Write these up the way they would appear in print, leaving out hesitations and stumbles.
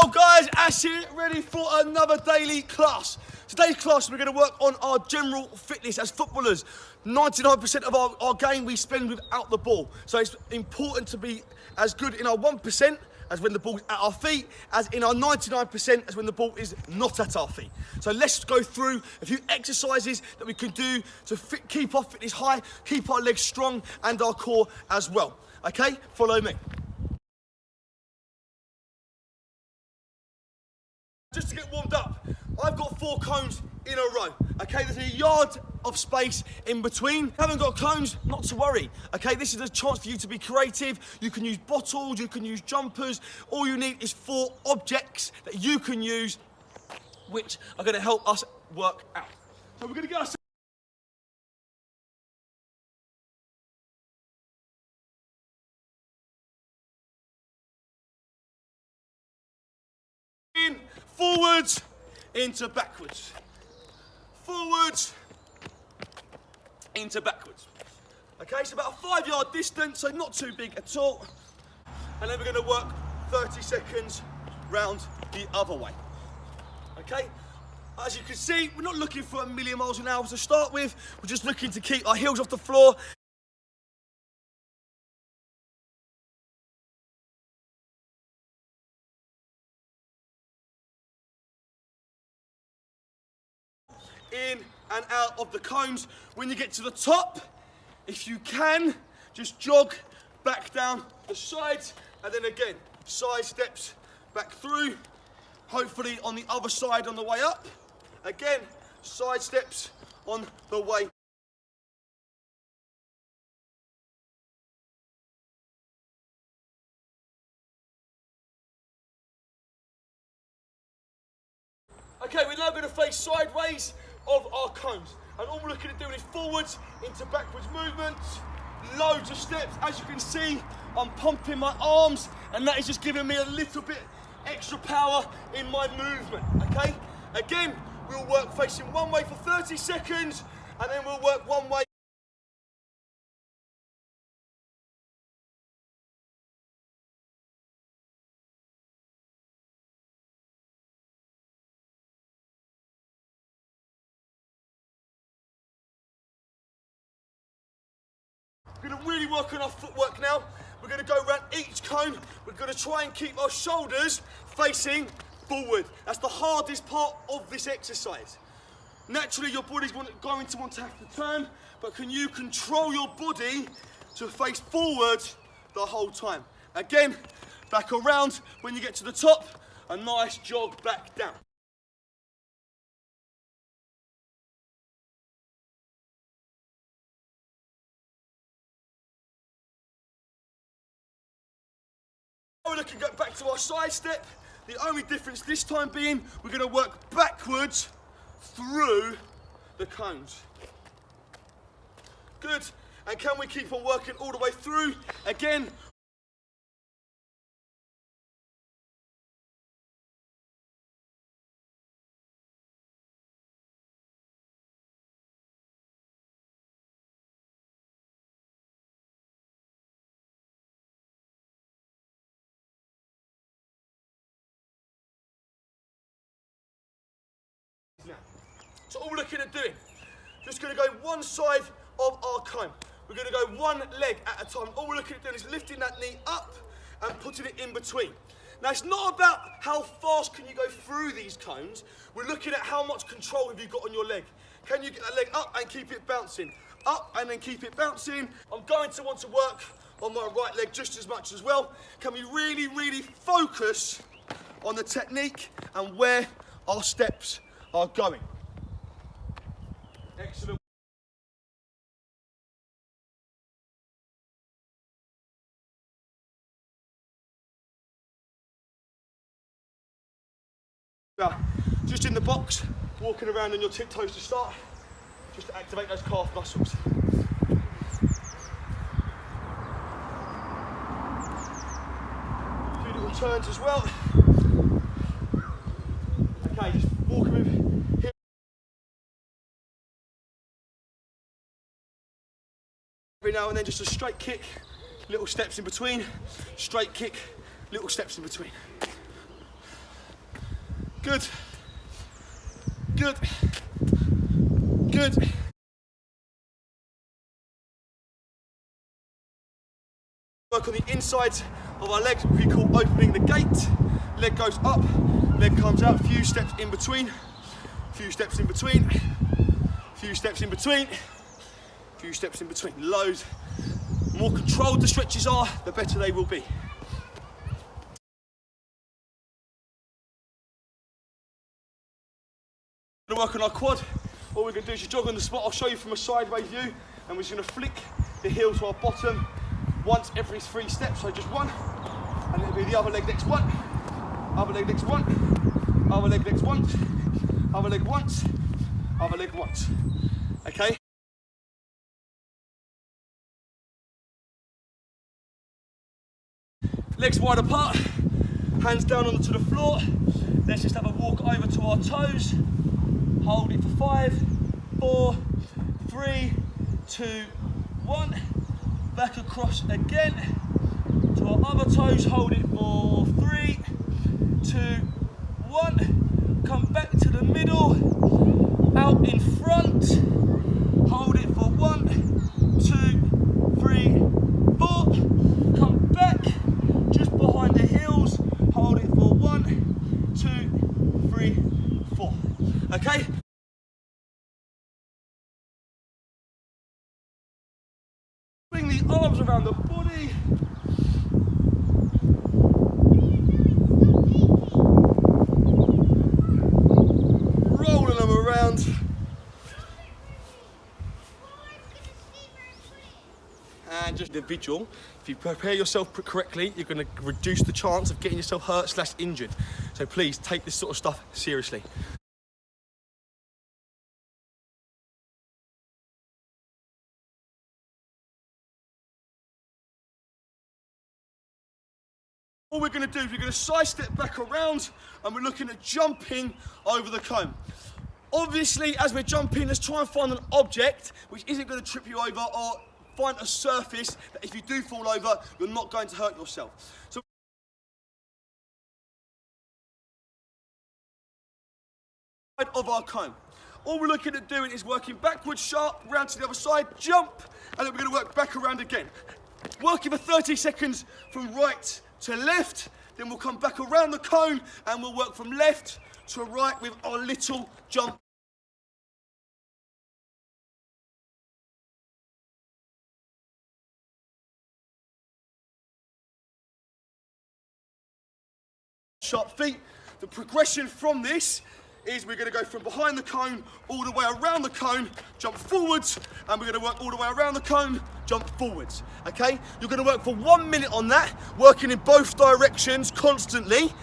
Yo guys, Ash here, ready for another daily class. Today's class we're going to work on our general fitness as footballers. 99% of our game we spend without the ball. So it's important to be as good in our 1% as when the ball's at our feet, as in our 99% as when the ball is not at our feet. So let's go through a few exercises that we can do to keep our fitness high, keep our legs strong and our core as well. Okay, follow me. Just to get warmed up, I've got 4 cones in a row. Okay, there's a yard of space in between. Haven't got cones, not to worry. Okay, this is a chance for you to be creative. You can use bottles, you can use jumpers. All you need is 4 objects that you can use, which are going to help us work out. So we're going to get ourselves in, forwards, into backwards. Forwards, into backwards. Okay, it's about a 5-yard distance, so not too big at all. And then we're going to work 30 seconds round the other way. Okay, as you can see, we're not looking for a million miles an hour to start with. We're just looking to keep our heels off the floor. In and out of the cones. When you get to the top, if you can, just jog back down the sides, and then again, side steps back through, hopefully on the other side on the way up. Again, side steps on the way. Okay, we're now going to face sideways of our cones. And all we're looking at doing is forwards into backwards movements. Loads of steps. As you can see, I'm pumping my arms, and that is just giving me a little bit extra power in my movement, okay? Again, we'll work facing one way for 30 seconds, and then we'll work one way. We're going to really work on our footwork now. We're going to go around each cone. We're going to try and keep our shoulders facing forward. That's the hardest part of this exercise. Naturally, your body's going to want to have to turn, but can you control your body to face forward the whole time? Again, back around. When you get to the top, a nice jog back down. We're looking to go back to our side step. The only difference this time being, we're going to work backwards through the cones. Good. And can we keep on working all the way through? Again. Now. So all we're looking at doing, just going to go one side of our cone. We're going to go one leg at a time. All we're looking at doing is lifting that knee up and putting it in between. Now it's not about how fast can you go through these cones. We're looking at how much control have you got on your leg. Can you get that leg up and keep it bouncing? Up and then keep it bouncing. I'm going to want to work on my right leg just as much as well. Can we really, really focus on the technique and where our steps are going? Excellent. Just in the box, walking around on your tiptoes to start, just to activate those calf muscles. A few little turns as well. Okay, just walking with hip. Every now and then just a straight kick, little steps in between, straight kick, little steps in between. Good. Good. Good. Work on the inside of our legs, which we call opening the gate. Leg goes up, leg comes out, few steps in between, few steps in between, few steps in between, few steps in between. Loads. The more controlled the stretches are, the better they will be. We're going to work on our quad. All we're going to do is just jog on the spot. I'll show you from a sideways view, and we're just going to flick the heel to our bottom once every 3 steps. So just one, and it'll be the other leg next one, other leg next one, other leg next once, other leg once, other leg once. Okay? Legs wide apart, hands down onto the floor. Let's just have a walk over to our toes. Hold it for 5, 4, 3, 2, 1. Back across again to our other toes. Hold it for 3, 2, 1. Come back to the middle. Out in front. Hold it for 1, 2, 3, 4. Come back. Just behind the heels. Hold it for 1, 2, 3, 4. Okay? Bring the arms around the body. Rolling them around. And just individual, if you prepare yourself correctly, you're going to reduce the chance of getting yourself hurt / injured. So please take this sort of stuff seriously. All we're going to do is we're going to side step back around, and we're looking at jumping over the cone. Obviously, as we're jumping, let's try and find an object which isn't going to trip you over, or find a surface that if you do fall over, you're not going to hurt yourself. So of our cone. All we're looking at doing is working backwards, sharp, round to the other side, jump, and then we're going to work back around again. Working for 30 seconds from right to left, then we'll come back around the cone and we'll work from left to right with our little jump. Sharp feet. The progression from this is we're going to go from behind the cone all the way around the cone, jump forwards, and we're going to work all the way around the cone, jump forwards. Okay? You're going to work for 1 minute on that, working in both directions constantly,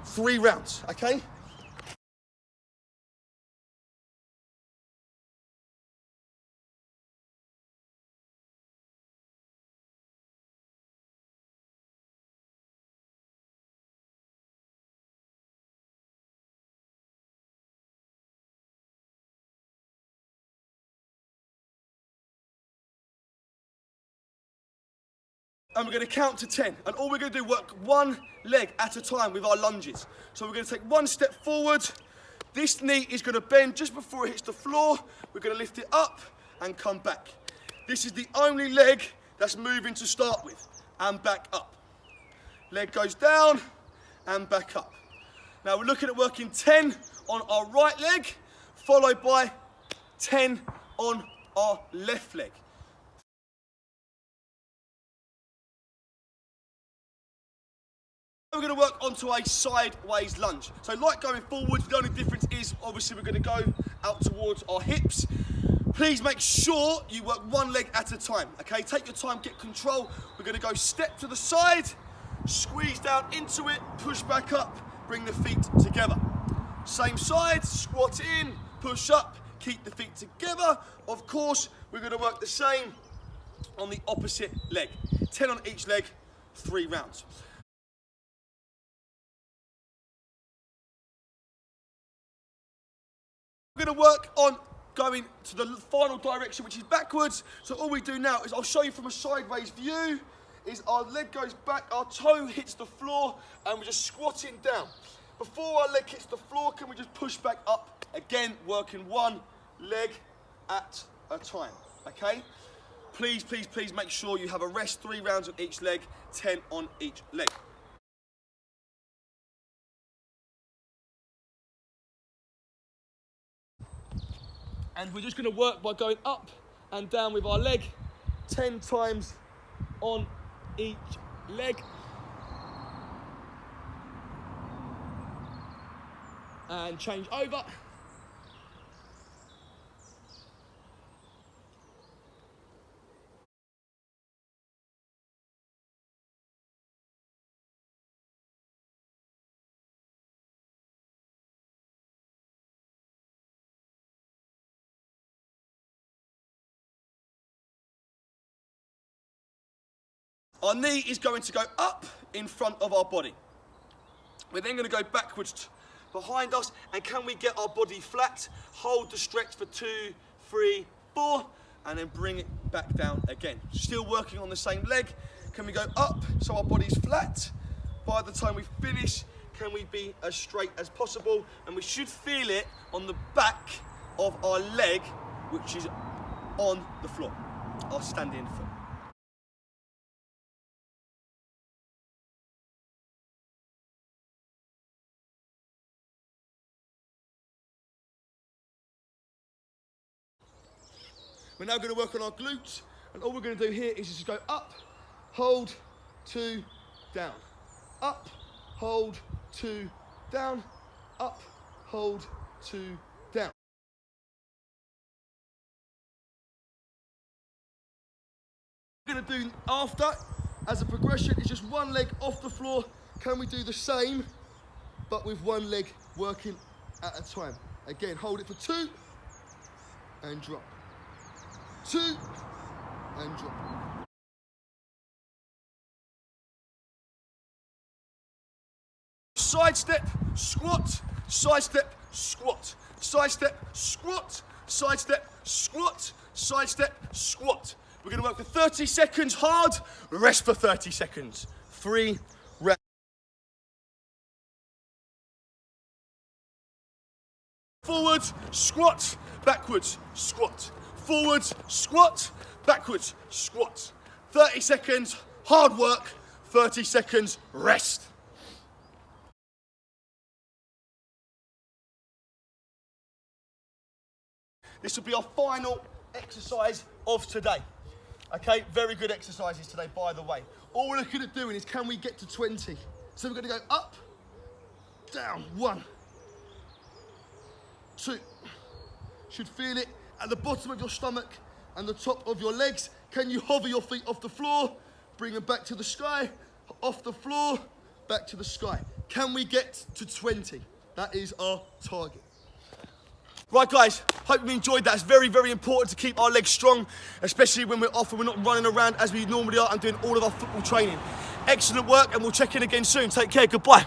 3 rounds. Okay? And we're going to count to 10. And all we're going to do, work 1 leg at a time with our lunges. So we're going to take 1 step forward. This knee is going to bend just before it hits the floor. We're going to lift it up and come back. This is the only leg that's moving to start with. And back up. Leg goes down and back up. Now we're looking at working 10 on our right leg, followed by 10 on our left leg. We're going to work onto a sideways lunge. So like going forward, the only difference is obviously we're going to go out towards our hips. Please make sure you work 1 leg at a time, okay? Take your time, get control. We're going to go step to the side, squeeze down into it, push back up, bring the feet together. Same side, squat in, push up, keep the feet together. Of course, we're going to work the same on the opposite leg. 10 on each leg, 3 rounds. We're going to work on going to the final direction, which is backwards. So all we do now is I'll show you from a sideways view, is our leg goes back, our toe hits the floor, and we're just squatting down. before our leg hits the floor, can we just push back up? Again, working one leg at a time, okay? Please, please, please make sure you have a rest, 3 rounds on each leg, 10 on each leg. And we're just gonna work by going up and down with our leg, 10 times on each leg. And change over. Our knee is going to go up in front of our body. We're then going to go backwards behind us, and can we get our body flat? Hold the stretch for 2, 3, 4, and then bring it back down again. Still working on the same leg. Can we go up so our body's flat? By the time we finish, can we be as straight as possible? And we should feel it on the back of our leg, which is on the floor, our standing foot. We're now going to work on our glutes, and all we're going to do here is just go up, hold, 2, down. Up, hold, 2, down. Up, hold, 2, down. What we're going to do after, as a progression, is just one leg off the floor. Can we do the same, but with one leg working at a time? Again, hold it for 2, and drop. 2, and drop. Side step, squat, side step, squat, side step, squat, side step, squat, side step, squat. We're going to work for 30 seconds hard, rest for 30 seconds. 3 reps. Forwards, squat, backwards, squat. Forwards, squat, backwards, squat. 30 seconds, hard work, 30 seconds, rest. This will be our final exercise of today. Okay, very good exercises today, by the way. All we're looking at doing is, can we get to 20? So we're gonna go up, down, 1, 2. Should feel it at the bottom of your stomach and the top of your legs. Can you hover your feet off the floor? Bring them back to the sky, off the floor, back to the sky. Can we get to 20? That is our target. Right guys, hope you enjoyed that. It's very, very important to keep our legs strong, especially when we're off and we're not running around as we normally are and doing all of our football training. Excellent work, and we'll check in again soon. Take care, goodbye.